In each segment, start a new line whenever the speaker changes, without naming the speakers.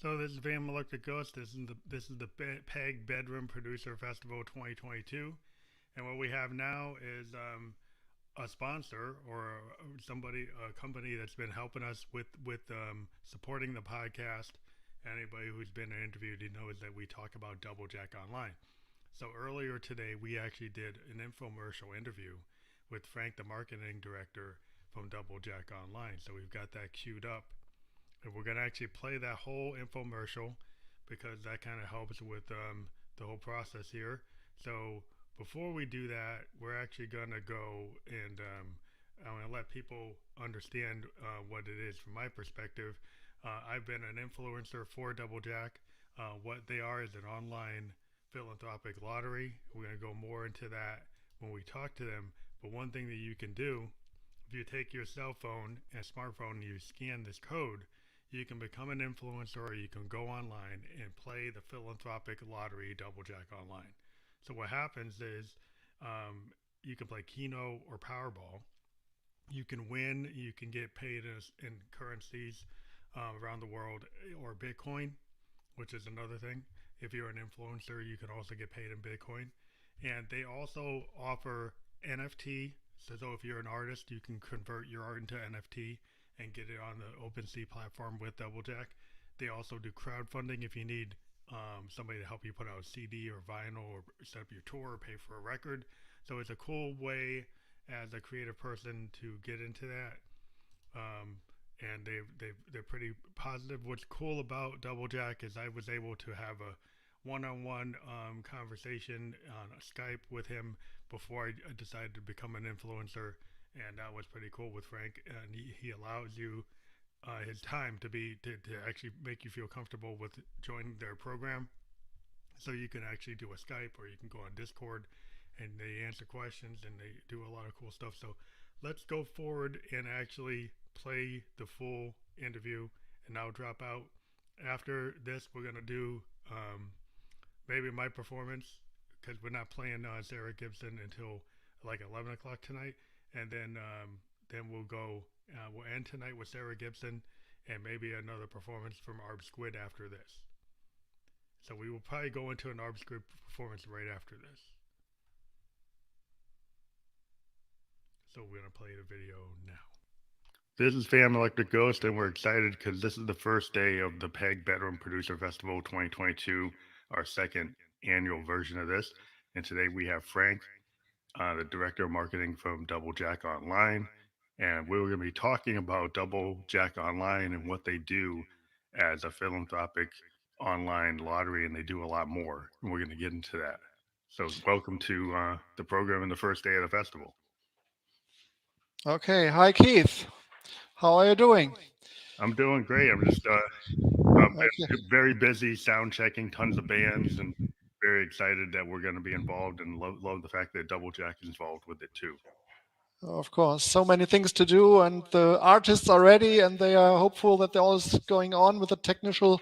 So this is Van Electric Ghost. This is the Peg Bedroom Producer Festival 2022, and what we have now is a sponsor or a company that's been helping us with supporting the podcast. Anybody who's been interviewed knows that we talk about DoubleJack.Online. So earlier today, we actually did an infomercial interview with Frank, the marketing director from DoubleJack.Online. So we've got that queued up. And we're going to actually play that whole infomercial because that kind of helps with the whole process here. So before we do that, we're actually going to go and I'm going to let people understand what it is from my perspective. I've been an influencer for DoubleJack. What they are is an online philanthropic lottery. We're going to go more into that when we talk to them. But one thing that you can do, if you take your cell phone and smartphone and you scan this code, you can become an influencer, or you can go online and play the philanthropic lottery DoubleJack.Online. So what happens is you can play Keno or Powerball. You can win. You can get paid in currencies around the world, or Bitcoin, which is another thing. If you're an influencer, you can also get paid in Bitcoin. And they also offer NFT. So if you're an artist, you can convert your art into NFT and get it on the OpenSea platform with DoubleJack. They also do crowdfunding if you need somebody to help you put out a CD or vinyl or set up your tour or pay for a record. So it's a cool way as a creative person to get into that. And they're pretty positive. What's cool about DoubleJack is I was able to have a one-on-one conversation on Skype with him before I decided to become an influencer. And that was pretty cool with Frank. And he allows you his time to actually make you feel comfortable with joining their program. So you can actually do a Skype, or you can go on Discord, and they answer questions and they do a lot of cool stuff. So let's go forward and actually play the full interview, and I'll drop out. After this, we're going to do maybe my performance, because we're not playing Sarah Gibson until like 11 o'clock tonight. And then we'll go. We'll end tonight with Sarah Gibson, and maybe another performance from Arb Squid after this. So we will probably go into an Arb Squid performance right after this. So we're gonna play the video now. This is Fam Electric Ghost, and we're excited because this is the first day of the Peg Bedroom Producer Festival 2022, our second annual version of this. And today we have Frank, the director of marketing from DoubleJack.Online, and we're going to be talking about DoubleJack.Online and what they do as a philanthropic online lottery, and they do a lot more, and we're going to get into that. So welcome to the program and the first day of the festival.
Okay, hi Keith. How are you doing?
I'm doing great. I'm just very busy sound checking tons of bands, and very excited that we're going to be involved, and love the fact that DoubleJack is involved with it too.
Of course, so many things to do, and the artists are ready, and they are hopeful that all is going on with the technical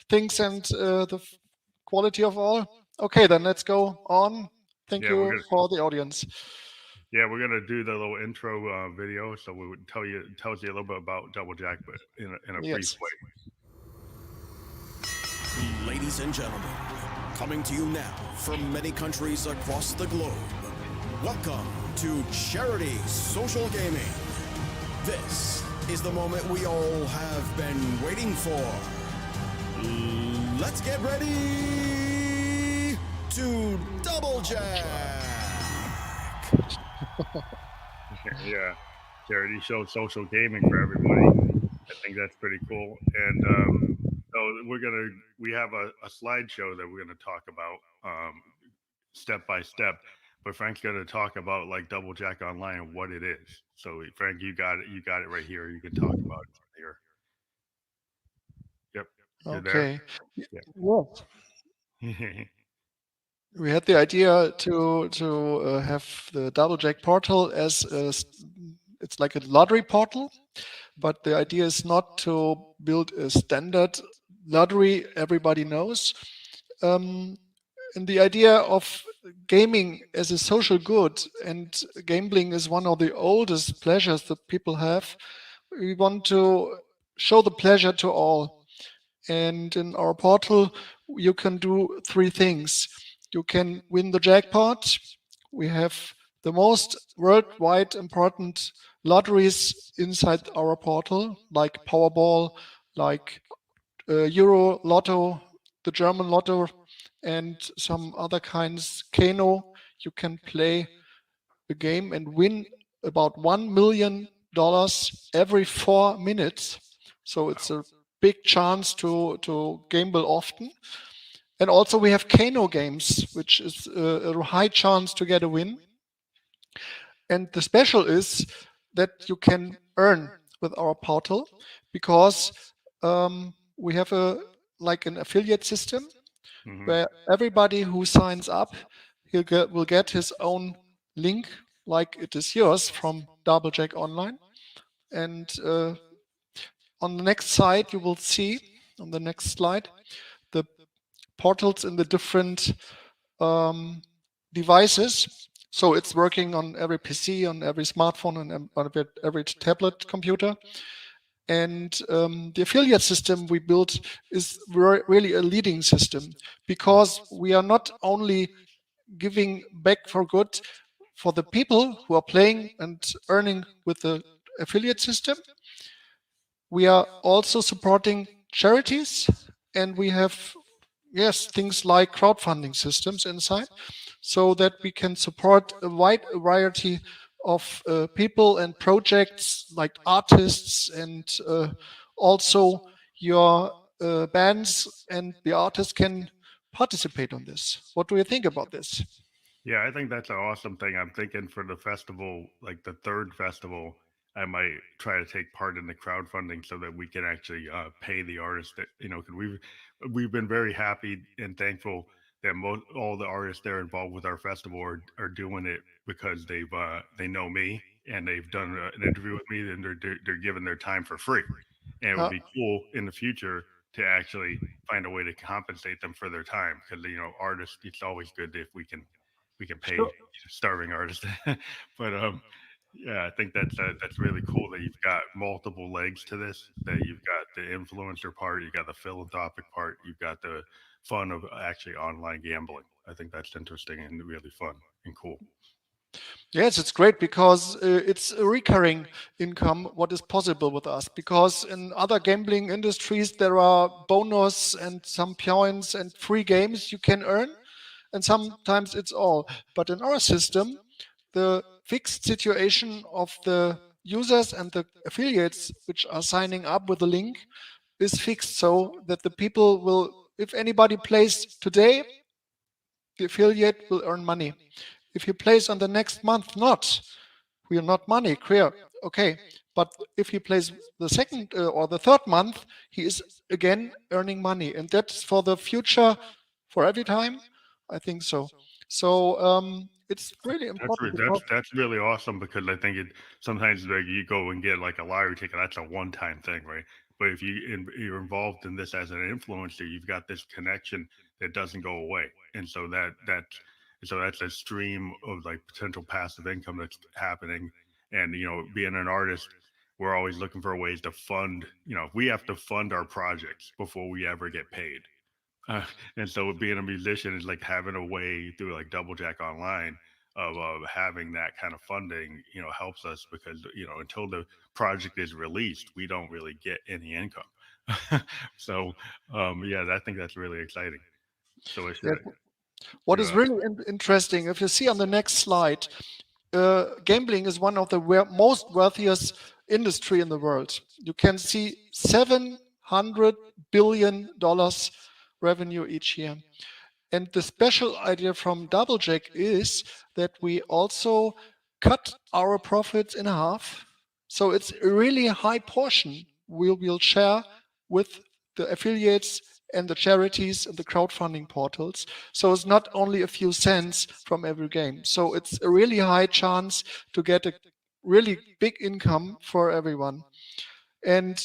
things and the quality of all. Okay, then let's go on. Thank you for the audience.
Yeah, we're gonna do the little intro video, so we would tells you a little bit about DoubleJack, but in a brief way.
Ladies and gentlemen, coming to you now from many countries across the globe, welcome to Charity Social Gaming. This is the moment we all have been waiting for. Let's get ready to DoubleJack.
Yeah, charity show social gaming for everybody. I think that's pretty cool. And so we have a slideshow that we're gonna talk about step by step. But Frank's gonna talk about like DoubleJack.Online and what it is. So Frank, you got it right here. You can talk about it here. Yep.
Okay.
Yeah.
We had the idea to have the DoubleJack portal as it's like a lottery portal, but the idea is not to build a standard lottery everybody knows. And the idea of gaming as a social good, and gambling is one of the oldest pleasures that people have. We want to show the pleasure to all. And in our portal, you can do three things. You can win the jackpot. We have the most worldwide important lotteries inside our portal, like Powerball, like Euro Lotto, the German Lotto, and some other kinds. Keno, you can play a game and win about $1 million every 4 minutes. So it's a big chance to gamble often. And also we have Keno games, which is a high chance to get a win. And the special is that you can earn with our portal because we have an affiliate system where everybody who signs up will get his own link, like it is yours from DoubleJack.Online. And on the next slide, you will see on the next slide the portals in the different devices. So it's working on every PC, on every smartphone, and on every tablet computer. And the affiliate system we built is really a leading system because we are not only giving back for good for the people who are playing and earning with the affiliate system. We are also supporting charities, and we have things like crowdfunding systems inside, so that we can support a wide variety of people and projects like artists and also your bands and the artists can participate on this. What do you think about this?
Yeah, I think that's an awesome thing. I'm thinking for the festival, like the third festival, I might try to take part in the crowdfunding so that we can actually pay the artists. That because we've been very happy and thankful that all the artists that are involved with our festival are doing it because they know me and they've done an interview with me and they're giving their time for free. And it would be cool in the future to actually find a way to compensate them for their time because artists, it's always good if we can pay
Sure.
starving artists. But yeah, I think that's really cool that you've got multiple legs to this. That you've got the influencer part, you've got the philanthropic part, you've got the fun of actually online gambling. I think that's interesting and really fun and cool.
Yes, it's great because it's a recurring income, what is possible with us. Because in other gambling industries, there are bonus and some points and free games you can earn, and sometimes it's all. But in our system, the fixed situation of the users and the affiliates which are signing up with the link is fixed, so that the people will, if anybody plays today, the affiliate will earn money. If he plays on the next month, will not money clear. Okay, but if he plays the second or the third month, he is again earning money, and that's for the future, for every time. I think so. So it's really important because
That's really awesome because I think it sometimes like you go and get like a lottery ticket, that's a one-time thing, right? But if you're involved in this as an influencer, you've got this connection that doesn't go away, and so that's a stream of like potential passive income that's happening. And being an artist, we're always looking for ways to fund. We have to fund our projects before we ever get paid. Uh, and so being a musician is like having a way through like DoubleJack.Online of having that kind of funding, helps us because, until the project is released, we don't really get any income. So, yeah, I think that's really exciting. So I
yeah,
should,
what
to,
is really interesting, if you see on the next slide, gambling is one of the most wealthiest industry in the world. You can see $700 billion revenue each year. And the special idea from DoubleJack is that we also cut our profits in half. So it's a really high portion we will share with the affiliates and the charities and the crowdfunding portals. So it's not only a few cents from every game. So it's a really high chance to get a really big income for everyone. And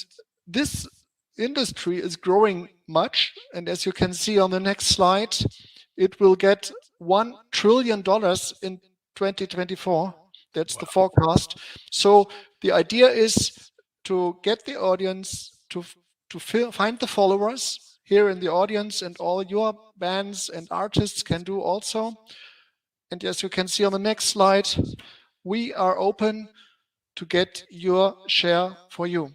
this industry is growing much. And as you can see on the next slide, it will get $1 trillion in 2024. That's the forecast. So the idea is to get the audience to to find the followers here in the audience, and all your bands and artists can do also. And as you can see on the next slide, we are open to get your share for you,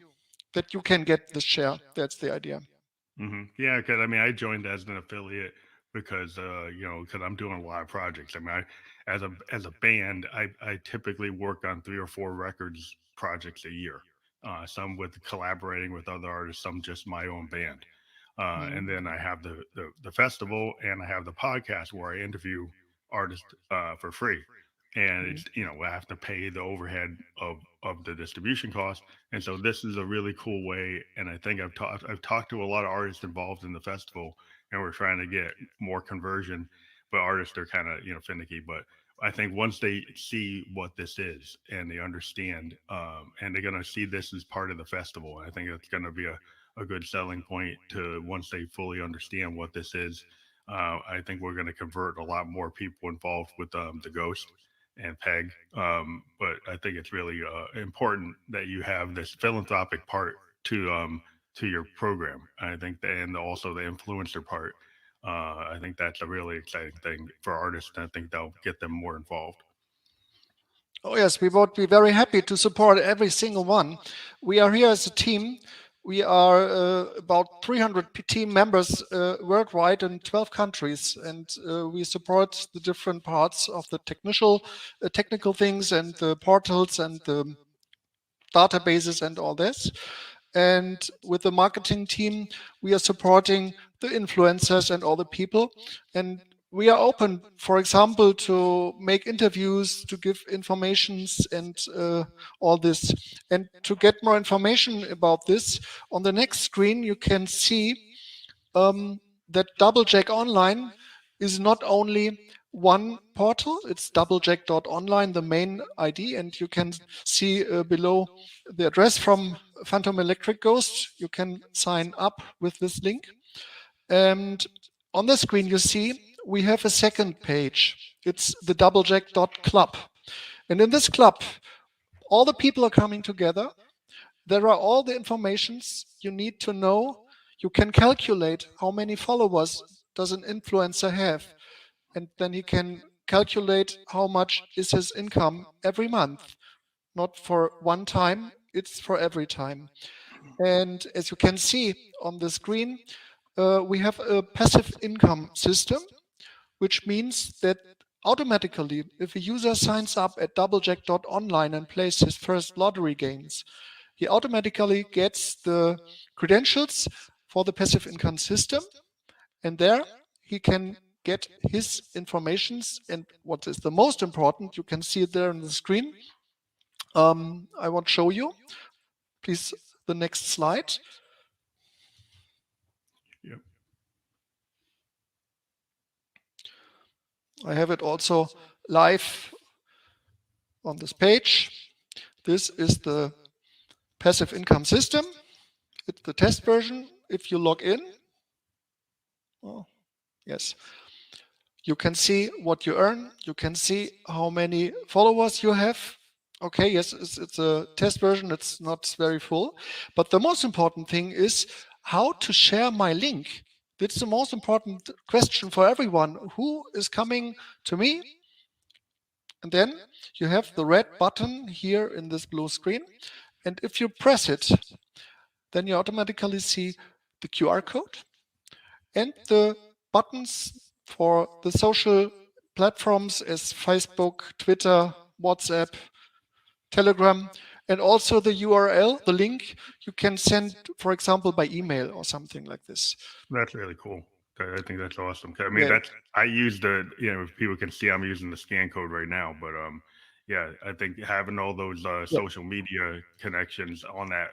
that you can get this share. That's the idea.
Yeah, because I mean, I joined as an affiliate because because I'm doing a lot of projects. I mean, as a band, I typically work on 3 or 4 records projects a year. Some with collaborating with other artists, some just my own band. And then I have the festival, and I have the podcast where I interview artists for free. And it's I have to pay the overhead of the distribution cost. And so this is a really cool way. And I think I've talked to a lot of artists involved in the festival, and we're trying to get more conversion. But artists are kind of finicky. But I think once they see what this is and they understand, and they're going to see this as part of the festival, I think it's going to be a good selling point to once they fully understand what this is. I think we're going to convert a lot more people involved with the Ghost and Peg. But I think it's really important that you have this philanthropic part to your program. I think and also the influencer part. I think that's a really exciting thing for artists, and I think that'll get them more involved.
Oh yes, we would be very happy to support every single one. We are here as a team. We are about 300 team members worldwide in 12 countries, and we support the different parts of the technical things and the portals and the databases and all this. And with the marketing team, we are supporting the influencers and all the people. And we are open, for example, to make interviews, to give informations and all this. And to get more information about this, on the next screen, you can see that DoubleJack.Online is not only one portal, it's DoubleJack.Online, the main ID, and you can see below the address from Phantom Electric Ghost. You can sign up with this link. And on the screen, you see we have a second page. It's the DoubleJack.Club. And in this club, all the people are coming together. There are all the informations you need to know. You can calculate how many followers does an influencer have. And then he can calculate how much is his income every month. Not for one time, it's for every time. And as you can see on the screen, we have a passive income system, which means that automatically, if a user signs up at DoubleJack.Online and plays his first lottery games, he automatically gets the credentials for the passive income system, and there he can get his informations. And what is the most important, you can see it there on the screen. I want to show you. Please, the next slide.
Yep.
I have it also live on this page. This is the passive income system. It's the test version. If you log in, oh, yes, you can see what you earn. You can see how many followers you have. Okay, yes, it's a test version. It's not very full. But the most important thing is how to share my link. That's the most important question for everyone. Who is coming to me? And then you have the red button here in this blue screen. And if you press it, then you automatically see the QR code and the buttons for the social platforms as Facebook, Twitter, WhatsApp, Telegram, and also the URL, the link you can send, for example, by email or something like this.
That's really cool. I think that's awesome. I mean,
Yeah.
I use the, if people can see, I'm using the scan code right now, but yeah, I think having all those social media connections on that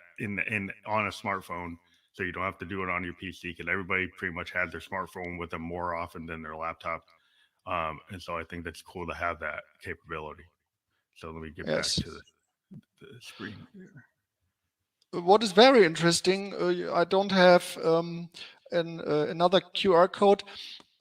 on a smartphone, so you don't have to do it on your PC, because everybody pretty much has their smartphone with them more often than their laptop, and so I think that's cool to have that capability. So let me get back to the screen here.
What is very interesting, I don't have another QR code.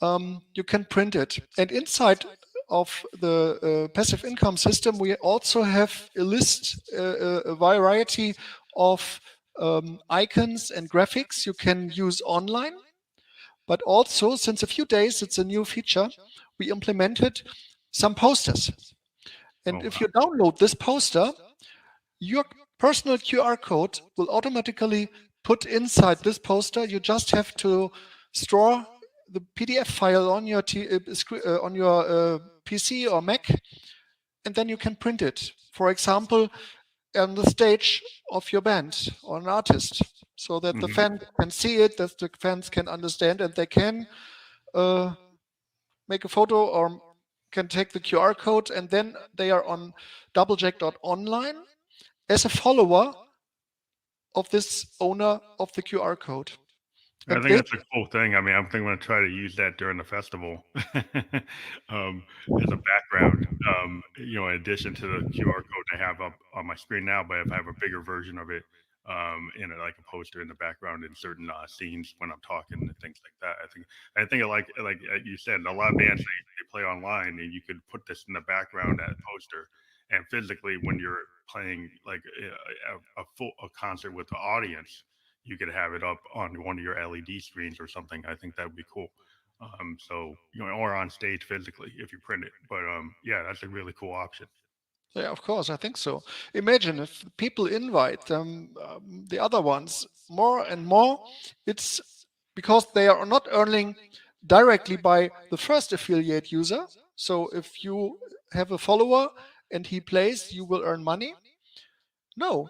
You can print it, and inside of the passive income system, we also have a list, a variety of icons and graphics you can use online. But also, since a few days, it's a new feature, we implemented some posters.
Oh
And if
wow.
you download this poster, your personal QR code will automatically put inside this poster. You just have to store the PDF file on your PC or Mac, and then you can print it. For example, on the stage of your band or an artist, so that the
Hmm.
fans can see it, that the fans can understand, and they can uh, make a photo or can take the QR code, and then they are on DoubleJack.Online as a follower of this owner of the QR code.
I
And
think
they,
that's a cool thing. I mean, I'm thinking I'm gonna try to use that during the festival um, as a background. In addition to the QR code I have up on my screen now, but if I have a bigger version of it in like a poster in the background in certain scenes when I'm talking and things like that. I think like you said, a lot of bands they play online, and you could put this in the background at a poster, and physically when you're playing like a concert with the audience you could have it up on one of your LED screens or something. I think that would be cool. Or on stage physically if you print it. But yeah, that's a really cool option.
yeah, of course, I think so. Imagine if people invite the other ones more and more. It's because they are not earning directly by the first affiliate user. So if you have a follower and he plays, you will earn money. No,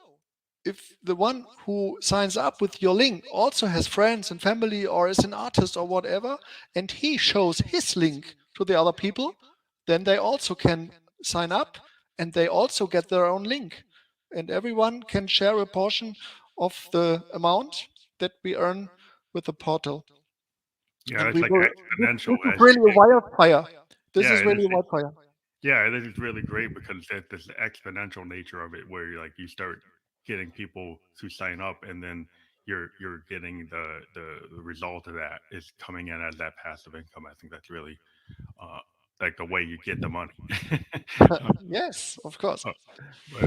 if the one who signs up with your link also has friends and family or is an artist or whatever, and he shows his link to the other people, then they also can sign up and they also get their own link. And everyone can share a portion of the amount that we earn with the portal.
Yeah,
And
it's
we
like
will,
exponential
this is
as you
really a wildfire. This
yeah,
is
it is.
really a wildfire.
Yeah, it is really great because there's the exponential nature of it, where you start getting people to sign up, and then you're getting the result of that is coming in as that passive income. I think that's really uh, like the way you get the money.
Yes, of course.
Uh, but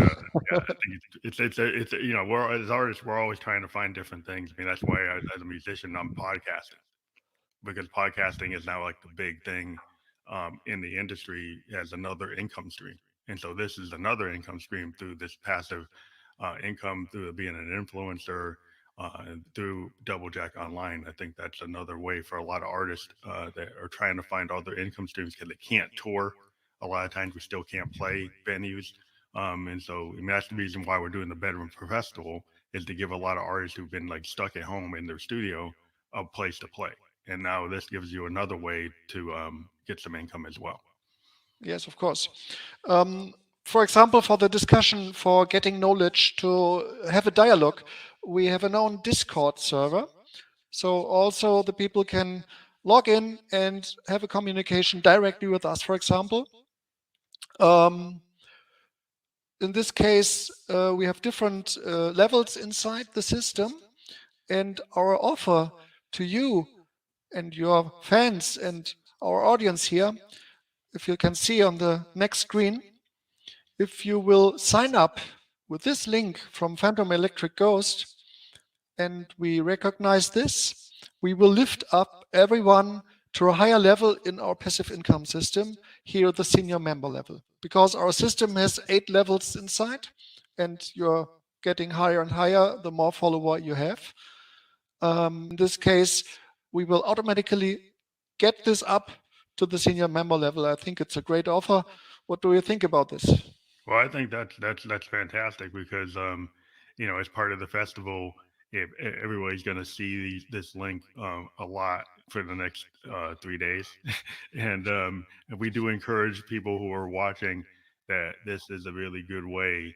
yeah, I think we're as artists we're always trying to find different things. I mean, that's why as a musician I'm podcasting because podcasting is now like the big thing in the industry as another income stream. And so this is another income stream through this passive income through being an influencer through Double Jack Online. I think that's another way for a lot of artists that are trying to find other income streams because they can't tour. A lot of times we still can't play venues. And so I mean, that's the reason why we're doing the Bedroom Festival is to give a lot of artists who've been like stuck at home in their studio a place to play. And now this gives you another way to get some income as well.
Yes, of course. Um, for example, for the discussion for getting knowledge to have a dialogue, we have an own Discord server. So also the people can log in and have a communication directly with us. For example, um, in this case, we have different levels inside the system, and our offer to you and your fans and our audience here, if you can see on the next screen, if you will sign up with this link from Phantom Electric Ghost and we recognize this, we will lift up everyone to a higher level in our passive income system, here the senior member level. Because our system has 8 levels inside and you're getting higher and higher the more follower you have. In this case, we will automatically get this up to the senior member level. I think it's a great offer. What do you think about this?
Well, I think that's fantastic because as part of the festival, if everybody's going to see this link a lot for the next 3 days, and we do encourage people who are watching that this is a really good way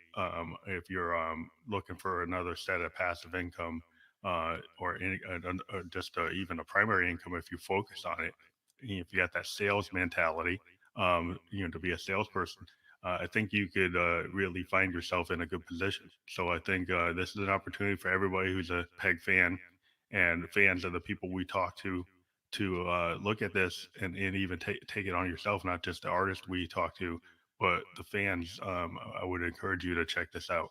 if you're looking for another set of passive income or just even a primary income if you focus on it. If you got that sales mentality, to be a salesperson I think you could really find yourself in a good position. So I think this is an opportunity for everybody who's a Peg fan and fans of the people we talk to look at this and even take it on yourself, not just the artist we talk to, but the fans. I would encourage you to check this out.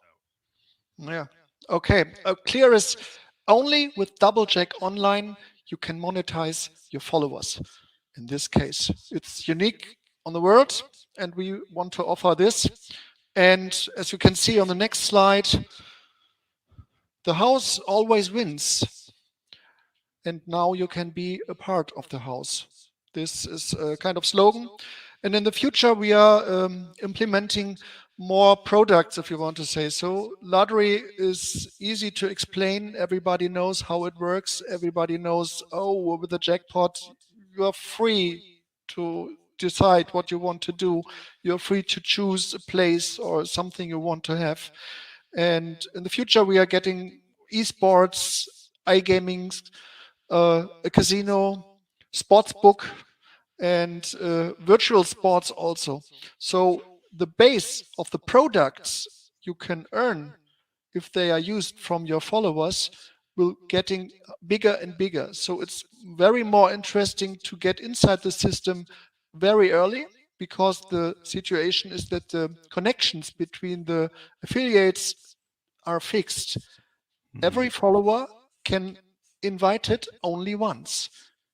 Yeah. Okay, clear is only with DoubleJack Online you can monetize your followers. In this case, it's unique on the world, and we want to offer this. And as you can see on the next slide, the house always wins, and now you can be a part of the house. This is a kind of slogan. And in the future, we are implementing more products, if you want to say so. Lottery is easy to explain. Everybody knows how it works. Everybody knows, oh, with the jackpot, you are free to decide what you want to do. You're free to choose a place or something you want to have. And in the future, we are getting esports, iGaming, a casino, sports book, and virtual sports also. So the base of the products you can earn if they are used from your followers will getting bigger and bigger. So it's very more interesting to get inside the system very early, because the situation is that the connections between the affiliates are fixed.
Mhm.
Every follower can invite it only once.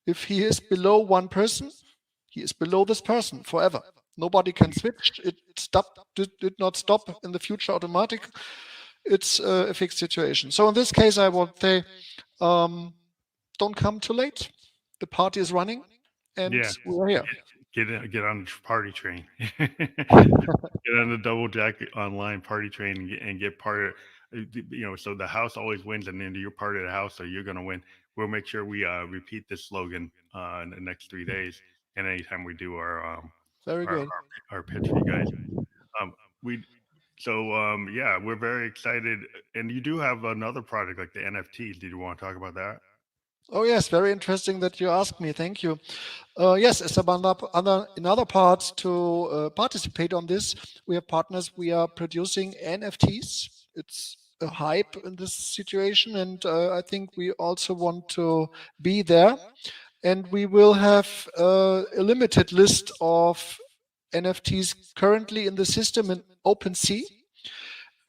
If he is below one person, he is below this person forever. Nobody can switch. Did not stop in the future automatic. It's a fixed situation. So in this case, I would say, um, don't come too late. The party is running, and
Yeah,
we're here.
get on the party train. Get on the Double Jack Online party train and get part of, so the house always wins, and then you're part of the house, so you're gonna win. We'll make sure we repeat this slogan in the next 3 days, and anytime we do
Very
our
good.
our pitch for you guys. Um, we yeah, we're very excited, and you do have another product like the NFTs. Did you want to talk about that?
Oh yes, very interesting that you asked me. Thank you. Yes, as in other parts to participate on this, we have partners. We are producing NFTs. It's a hype in this situation, and I think we also want to be there. And we will have a limited list of NFTs currently in the system in OpenSea.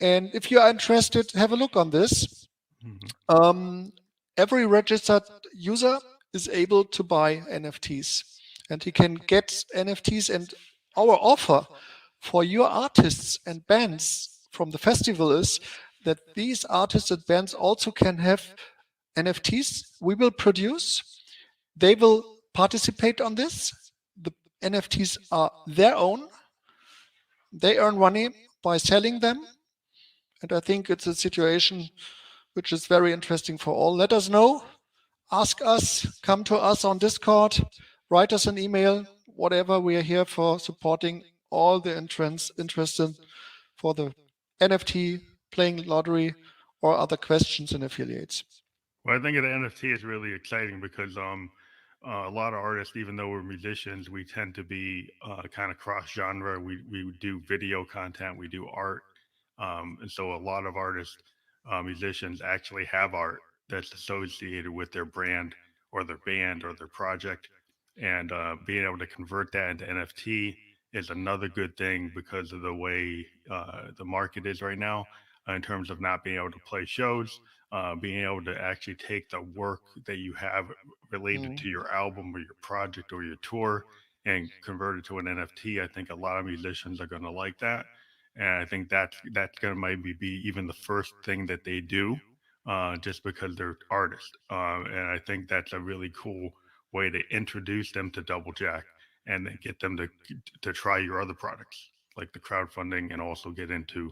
And if you are interested, have a look on this.
Hmm.
Um, every registered user is able to buy NFTs, and he can get NFTs. And our offer for your artists and bands from the festival is that these artists and bands also can have NFTs we will produce. They will participate on this. The NFTs are their own. They earn money by selling them. And I think it's a situation which is very interesting for all. Let us know. Ask us, come to us on Discord, write us an email, whatever. We are here for supporting all the entrants interested for the NFT, playing lottery, or other questions and affiliates.
Well, I think the NFT is really exciting because a lot of artists, even though we're musicians, we tend to be kind of cross genre. We do video content, we do art, and so a lot of artists, musicians, actually have art that's associated with their brand or their band or their project, and being able to convert that into NFT is another good thing because of the way the market is right now in terms of not being able to play shows, being able to actually take the work that you have related
Mm.
to your album or your project or your tour and convert it to an NFT. I think a lot of musicians are going to like that, and I think that's going to maybe be even the first thing that they do, just because they're artists. And I think that's a really cool way to introduce them to Double Jack and then get them to try your other products like the crowdfunding and also get into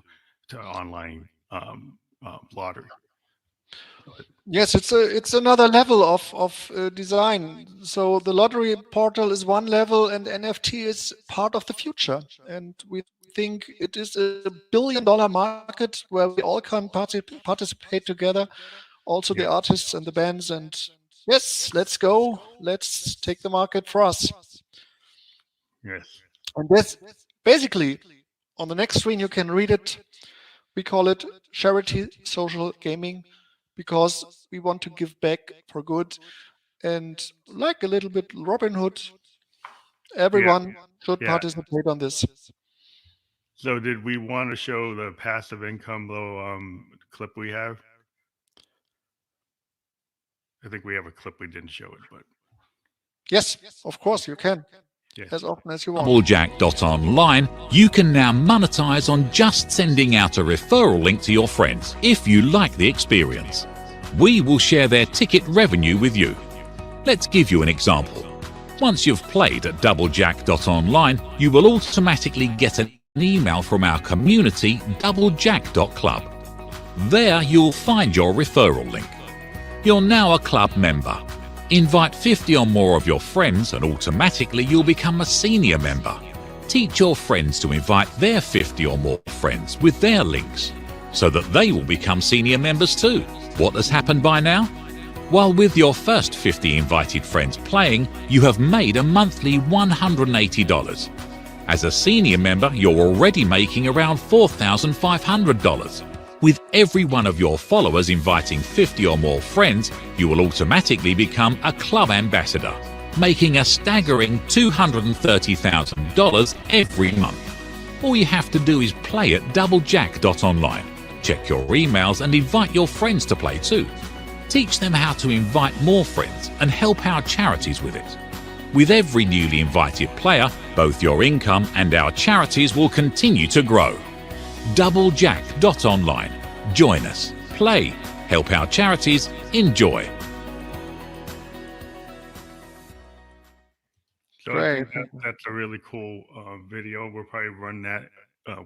to online lottery.
Yes, it's another level of design. So the lottery portal is one level, and NFT is part of the future. And we think it is a $1 billion market where we all can participate together. Also the
Yeah.
artists and the bands. And yes, let's go. Let's take the market for us.
Yes.
And this basically on the next screen you can read it. We call it charity social gaming because we want to give back for good, and like a little bit Robin Hood,
Yeah.
everyone should
Yeah.
participate on this.
So did we want to show the passive income clip we have? I think we have a clip we didn't show it, but
Yes, of course you can,
yes.
as often as you want.
DoubleJack.Online, you can now monetize on just sending out a referral link to your friends if you like the experience. We will share their ticket revenue with you. Let's give you an example. Once you've played at DoubleJack.Online, you will automatically get an email from our community, DoubleJack.Club. There you'll find your referral link. You're now a club member. Invite 50 or more of your friends and automatically you'll become a senior member. Teach your friends to invite their 50 or more friends with their links so that they will become senior members too. What has happened by now? While with your first 50 invited friends playing, you have made a monthly $180. As a senior member, you're already making around $4,500. With every one of your followers inviting 50 or more friends, you will automatically become a club ambassador, making a staggering $230,000 every month. All you have to do is play at DoubleJack.Online. Check your emails and invite your friends to play too. Teach them how to invite more friends and help our charities with it. With every newly invited player, both your income and our charities will continue to grow. DoubleJack.Online. Join us, play, help our charities, enjoy.
So I think that's a really cool video. We'll probably run that.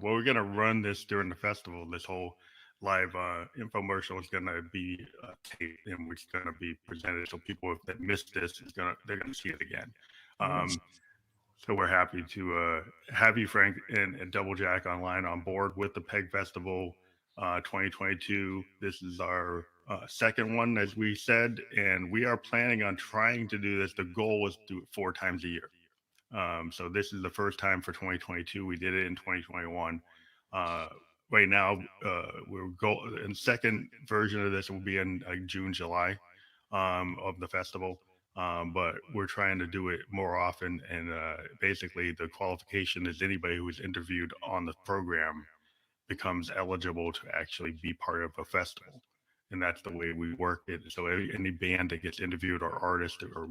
We're going to run this during the festival. This whole live infomercial is going to be taped and it's going to be presented. So people that missed this they're going to see it again. So we're happy to have you, Frank, and DoubleJack.Online on board with the PEG Festival 2022. This is our second one, as we said, and we are planning on trying to do this. The goal is to do it 4 times a year. So this is the first time for 2022. We did it in 2021. Right now, and the second version of this will be in June, July of the festival. But we're trying to do it more often, and basically the qualification is anybody who is interviewed on the program becomes eligible to actually be part of a festival, and that's the way we work it. So any band that gets interviewed, or artist, or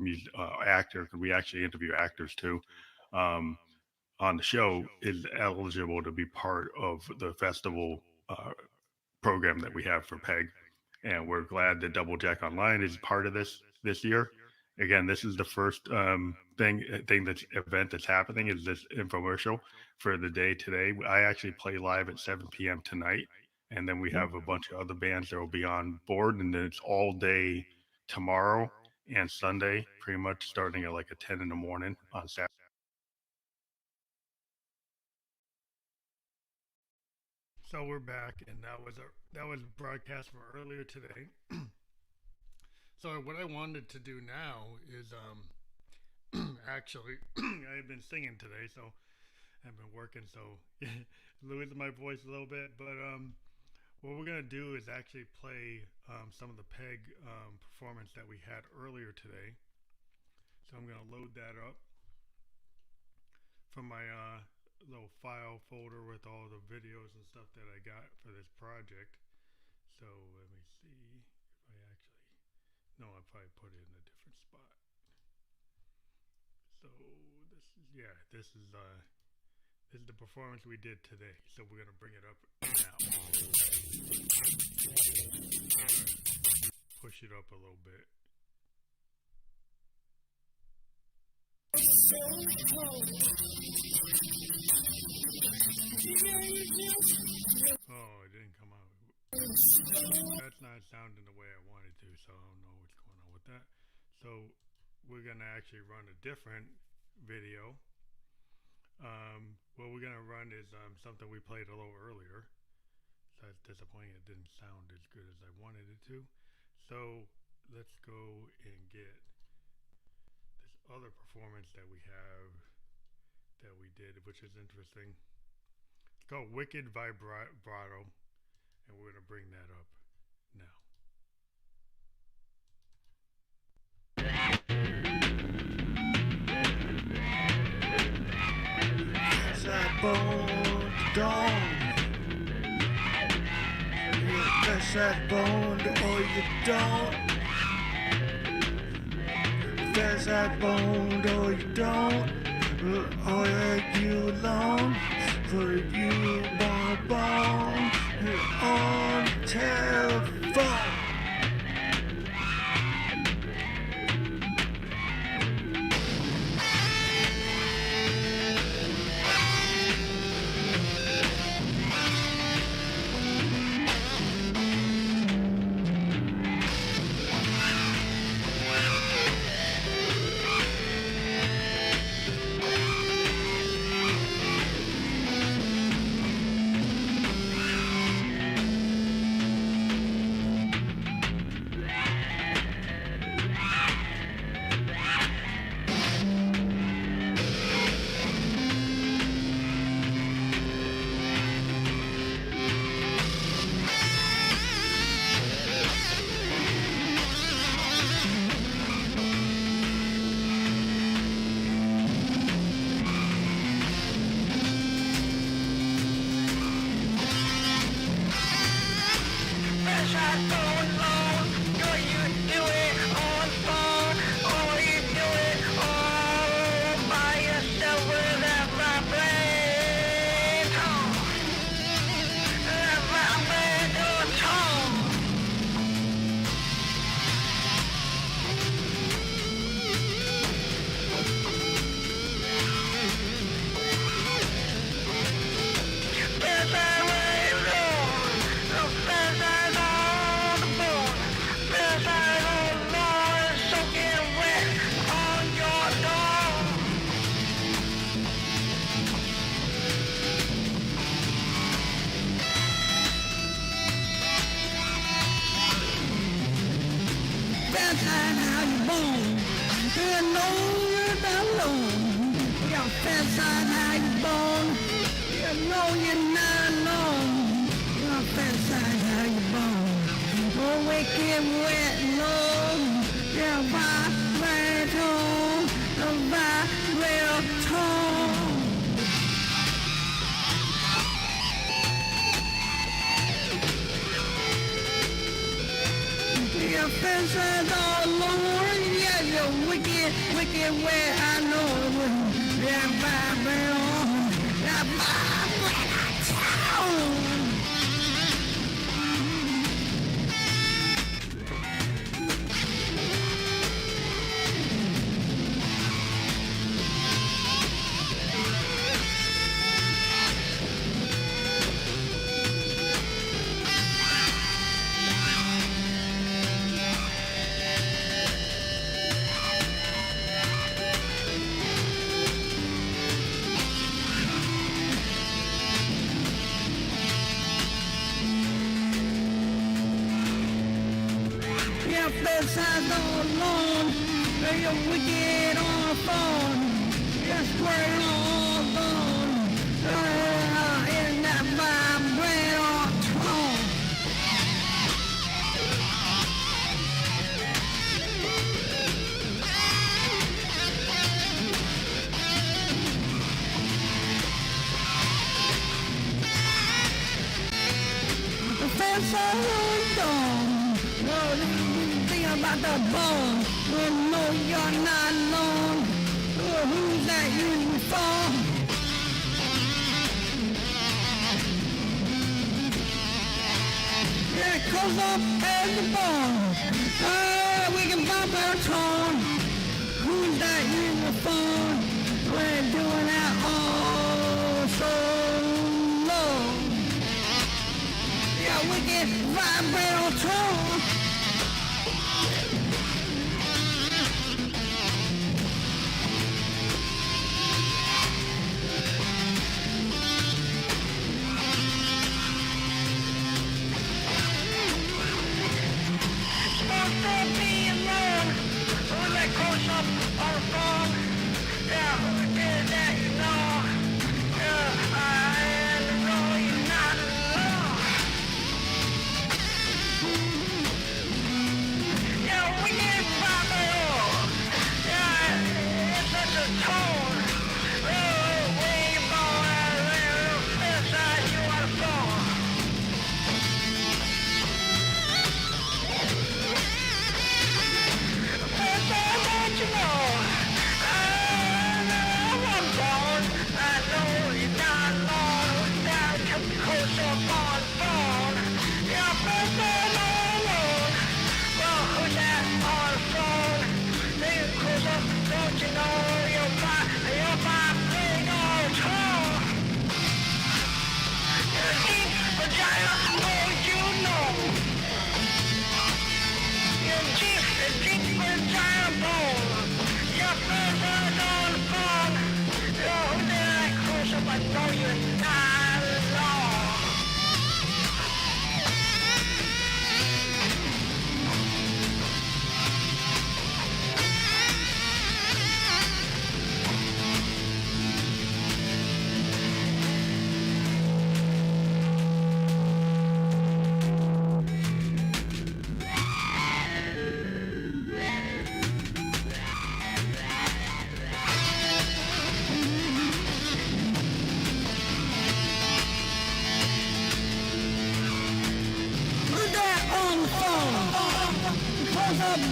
actor, because we actually interview actors too, on the show, is eligible to be part of the festival program that we have for PEG, and we're glad that DoubleJack.Online is part of this year. Again, this is the first event that's happening, is this infomercial for the day today. I actually play live at 7 p.m. tonight, and then we have a bunch of other bands that will be on board, and then it's all day tomorrow and Sunday, pretty much starting at like 10 in the morning on Saturday. So we're back, and that was broadcast from earlier today. So what I wanted to do now is actually I've been singing today, so I've been working, so losing my voice a little bit. But what we're gonna do is actually play some of the PEG performance that we had earlier today. So I'm gonna load that up from my little file folder with all the videos and stuff that I got for this project. So let me see if I actually. No, I probably put it in a different spot. So this is the performance we did today. So we're gonna bring it up now. Push it up a little bit. Oh, it didn't come out. That's not sounding the way I wanted to, so I don't know what's going on with that. So we're going to actually run a different video. What we're going to run is something we played a little earlier. So that's disappointing. It didn't sound as good as I wanted it to. So let's go and get this other performance that we have that we did, which is interesting. It's called Wicked Vibrato. And we're going to bring that up now.
don't. You flesh that bone or you don't. Flesh that bone or you don't. Or you alone. For you bone on telephone.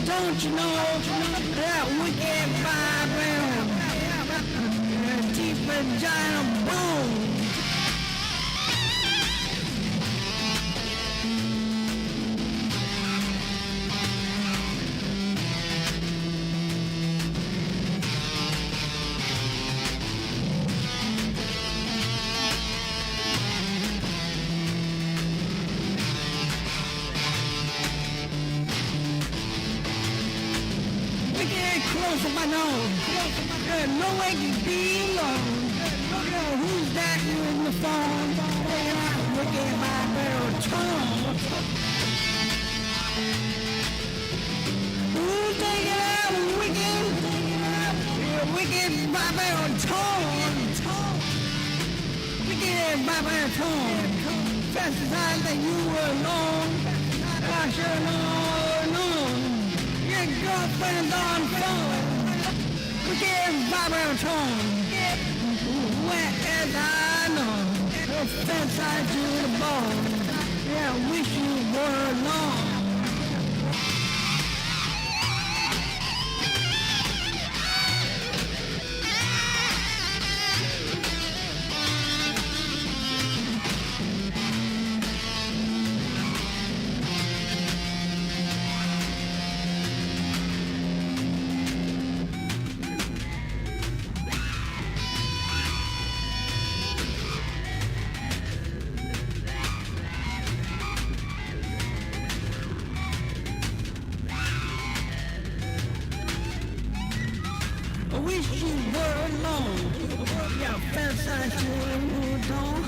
don't you know that wicked vibrato, deep vagina bone. Close up my nose. No way to be alone. Who's that in the phone? Wicked vibrato. Who's taking out wicked vibrato? Wicked vibrato. Fast as I that you were alone. I sure know. Your girlfriend's on phone. Wicked vibrato. Whereas I know. Her fence I to the bone. Yeah, I wish you were alone. I wish you were alone. Yeah, fence I should don't.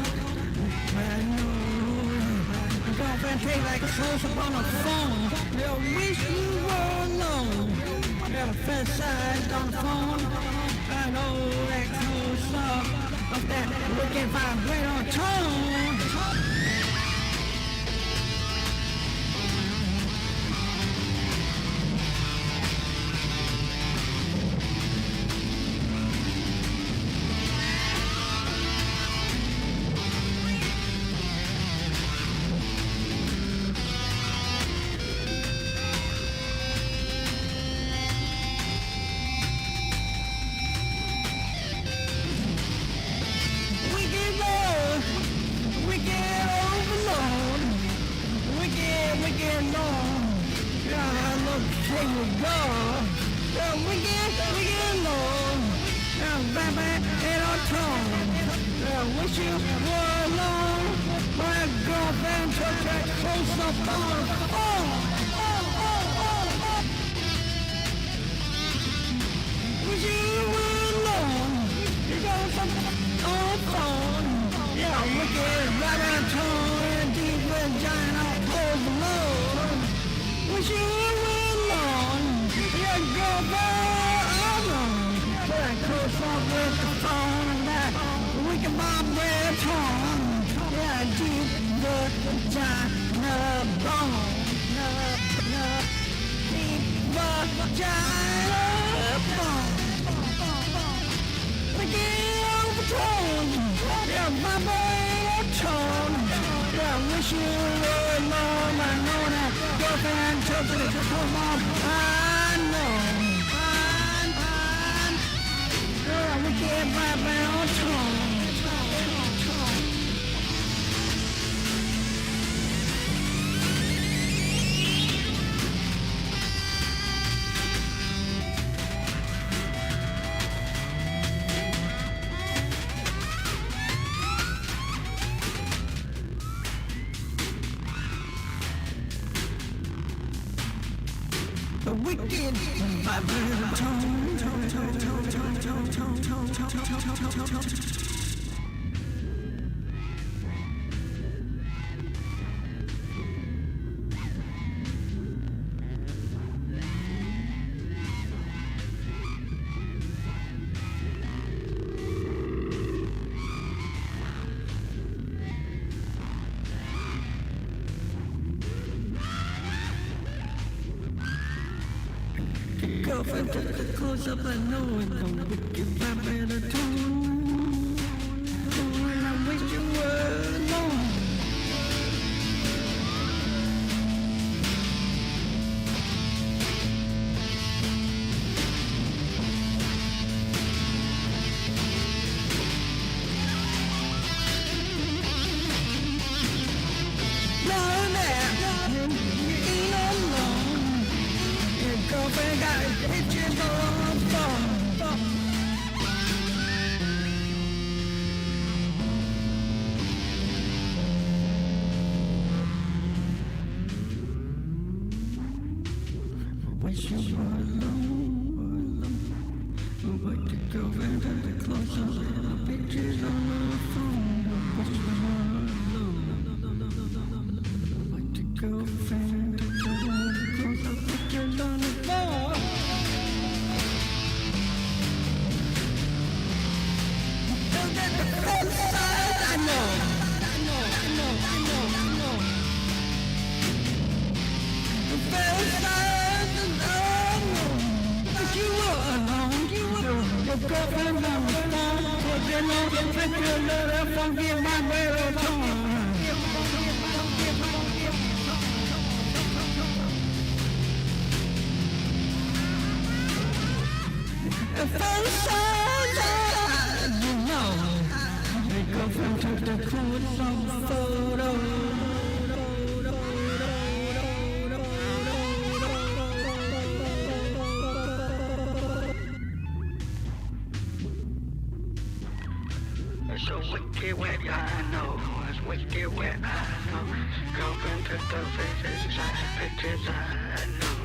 I know. Girlfriend take like a close up on the phone. Yeah, I wish you were alone. Yeah, fence I on the phone. I know that close up of that wicked vibrato tone. Wish you were alone. My girlfriend took that close up on the phone. Wish you were alone. You got something on the phone. Yeah, wicked vibrato and deep vagina pulls below. Wish you were alone. Your girlfriend alone. But I close up with the phone and that wicked vibrato. Yeah, deep vagina bone. Deep vagina bone. Wicked overtone. Yeah, vibrato. Yeah, wish you were alone. I know that girlfriend took it to come on. I know. Yeah, wicked vibrato. The wicked vibrato. Girlfriend took the close up, I know it don't wicked vibrato. And I wish you were alone. girlfriend took the clothes off, pictures on her phone. But your girlfriend took the clothes off, pictures on her phone. That's the first side I know. The first side I know. But you were alone. Your girlfriend on the phone. Taking all the pictures of her funky Vibrato tone. The first side you know. Your girlfriend took the quotes on the photo. It's a wicked wet, I know. It's wicked wet, I know. Girlfriend took the pictures, I know.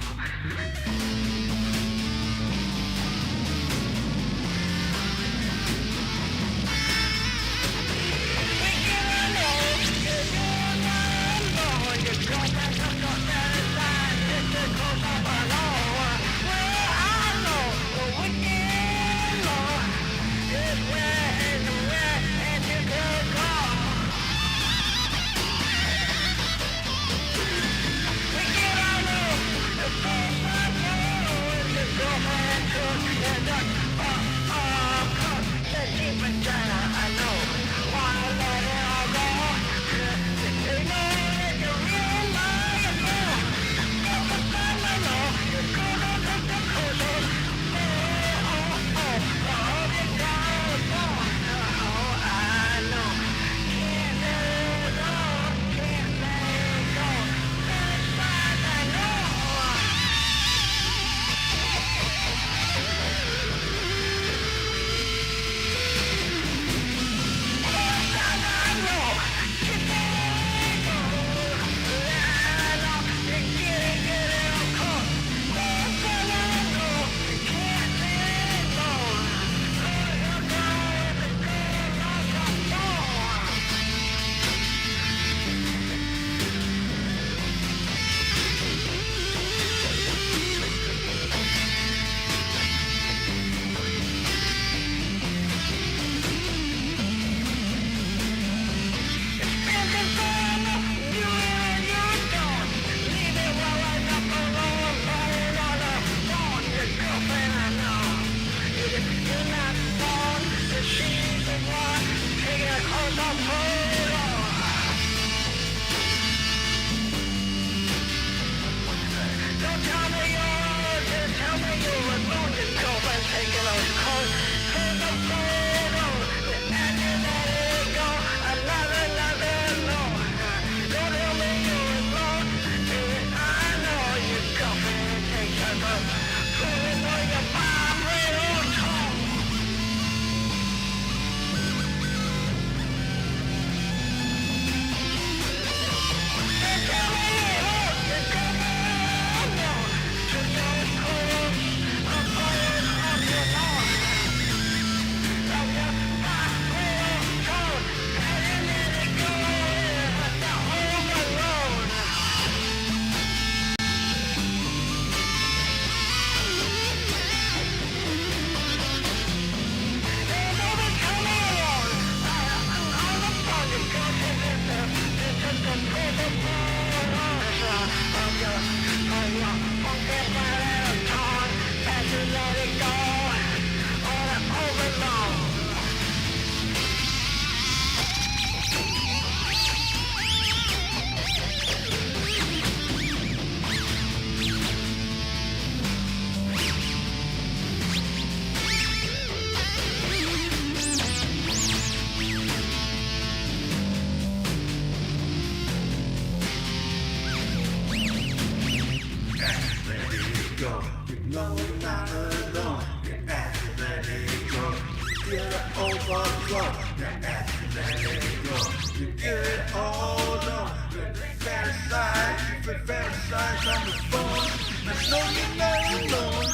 overflow. Now after let it go, you get it all done. You fantasize, you fantasize on the phone. I know you're not alone.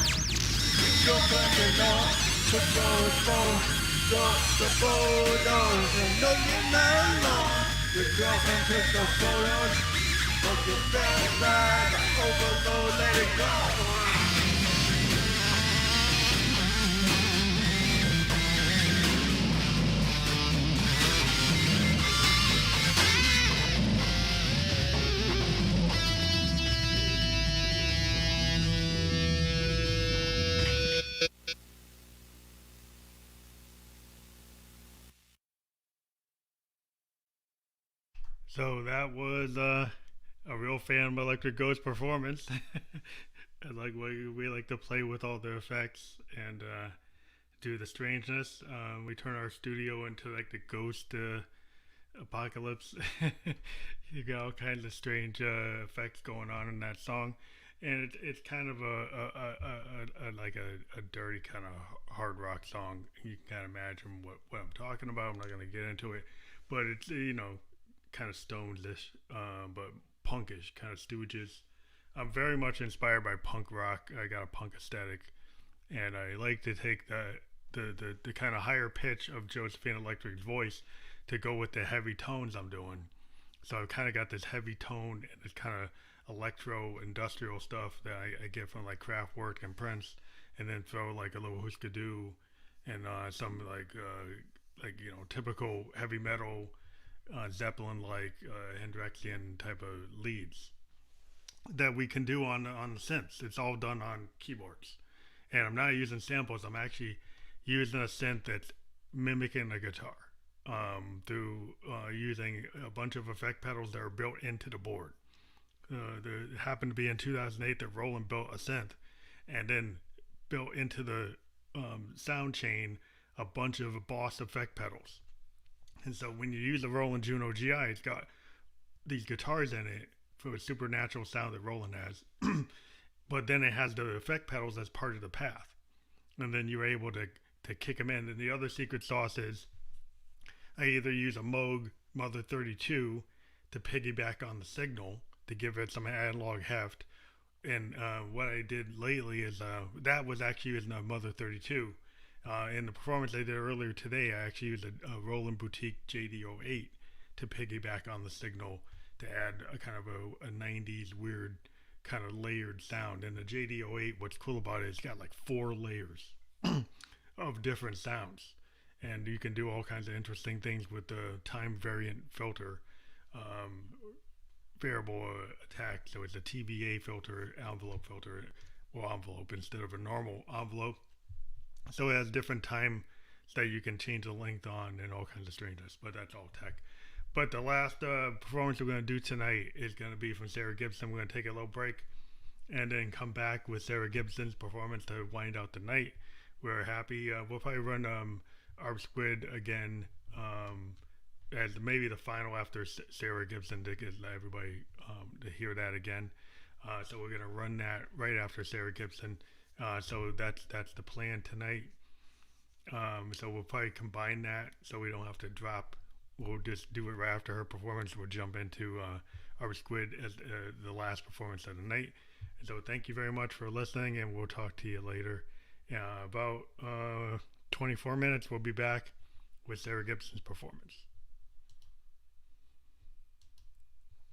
You jump on your lawn. Put those the photos, and know you're not alone. Your girlfriend took those photos, but you fantasize, like overload, let it go.
So that was a real fan of Electric Ghost performance. And like we like to play with all the effects and do the strangeness. We turn our studio into like the ghost apocalypse. You got all kinds of strange effects going on in that song, and it's kind of a like a dirty kind of hard rock song. You can kind of imagine what I'm talking about. I'm not gonna get into it, but it's kind of Stones-ish, but punkish, kind of Stooges. I'm very much inspired by punk rock. I got a punk aesthetic, and I like to take the kind of higher pitch of Josephine Electric's voice to go with the heavy tones I'm doing. So I've kind of got this heavy tone and this kind of electro industrial stuff that I get from like Kraftwerk and Prince, and then throw like a little Husker Du and some like typical heavy metal Zeppelin like Hendrixian type of leads that we can do on the synths. It's all done on keyboards, and I'm not using samples. I'm actually using a synth that's mimicking a guitar through using a bunch of effect pedals that are built into the board. It happened to be in 2008 that Roland built a synth and then built into the sound chain a bunch of Boss effect pedals. And so when you use the Roland Juno GI, it's got these guitars in it for a supernatural sound that Roland has. But then it has the effect pedals as part of the path. And then you're able to kick them in. And the other secret sauce is I either use a Moog Mother 32 to piggyback on the signal to give it some analog heft. And what I did lately is that was actually using a Mother 32. In the performance I did earlier today, I actually used a Roland Boutique JD08 to piggyback on the signal to add a kind of a 90s weird kind of layered sound. And the JD08, what's cool about it, it's got like 4 layers of different sounds. And you can do all kinds of interesting things with the time variant filter, variable attack. So it's a TVA filter, envelope filter, well, envelope instead of a normal envelope. So it has different time that you can change the length on and all kinds of strangeness, but that's all tech. But the last performance we're going to do tonight is going to be from Sarah Gibson. We're going to take a little break and then come back with Sarah Gibson's performance to wind out the night. We're happy. We'll probably run our Squid again as maybe the final after Sarah Gibson to get everybody to hear that again. So we're going to run that right after Sarah Gibson. So that's the plan tonight. So we'll probably combine that so we don't have to drop. We'll just do it right after her performance. We'll jump into our Squid as the last performance of the night. So thank you very much for listening, and we'll talk to you later. About 24 minutes, we'll be back with Sarah Gibson's performance.